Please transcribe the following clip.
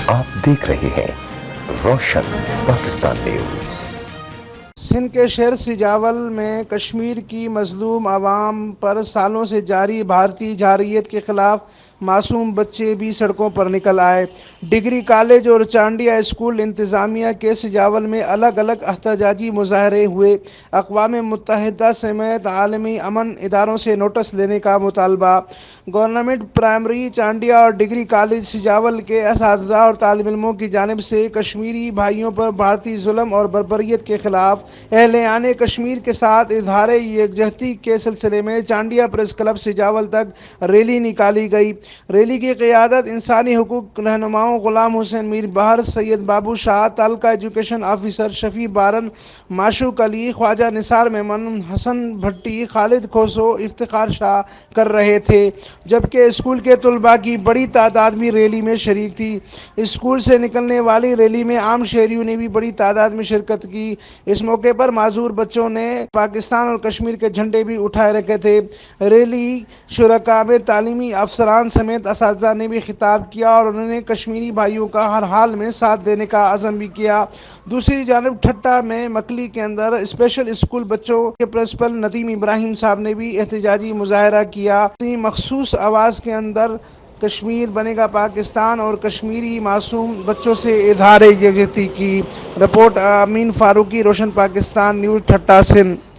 آپ دیکھ رہے ہیں روشن پاکستان نیوز۔ سندھ کے شہر سجاول میں کشمیر کی مظلوم عوام پر سالوں سے جاری بھارتی جارحیت کے خلاف معصوم بچے بھی سڑکوں پر نکل آئے۔ ڈگری کالج اور چانڈیا اسکول انتظامیہ کے سجاول میں الگ الگ احتجاجی مظاہرے ہوئے۔ اقوام متحدہ سمیت عالمی امن اداروں سے نوٹس لینے کا مطالبہ۔ گورنمنٹ پرائمری چانڈیا اور ڈگری کالج سجاول کے اساتذہ اور طالب علموں کی جانب سے کشمیری بھائیوں پر بھارتی ظلم اور بربریت کے خلاف اہلِ کشمیر کے ساتھ اظہار یکجہتی کے سلسلے میں چانڈیا پریس کلب سجاول تک ریلی نکالی گئی۔ ریلی کی قیادت انسانی حقوق رہنماؤں غلام حسین میر بہر، سید بابو شاہ، تعلقہ ایجوکیشن آفیسر شفیع بارن، معشوق علی، خواجہ نثار میمن، حسن بھٹی، خالد کھوسو، افتخار شاہ کر رہے تھے، جبکہ اسکول کے طلباء کی بڑی تعداد بھی ریلی میں شریک تھی۔ اسکول سے نکلنے والی ریلی میں عام شہریوں نے بھی بڑی تعداد میں شرکت کی۔ اس موقع پر معذور بچوں نے پاکستان اور کشمیر کے جھنڈے بھی اٹھائے رکھے تھے۔ ریلی شرکاء میں تعلیمی افسران سمیت اساتذہ نے بھی خطاب کیا اور انہوں نے کشمیری بھائیوں کا ہر حال میں ساتھ دینے کا عزم بھی کیا۔ دوسری جانب ٹھٹہ میں مکلی کے اندر اسپیشل اسکول بچوں کے پرنسپل ندیم ابراہیم صاحب نے بھی احتجاجی مظاہرہ کیا۔ اپنی مخصوص آواز کے اندر کشمیر بنے گا پاکستان اور کشمیری معصوم بچوں سے اظہار یکجہتی کی۔ رپورٹ امین فاروقی، روشن پاکستان نیوز، ٹھٹہ، سندھ۔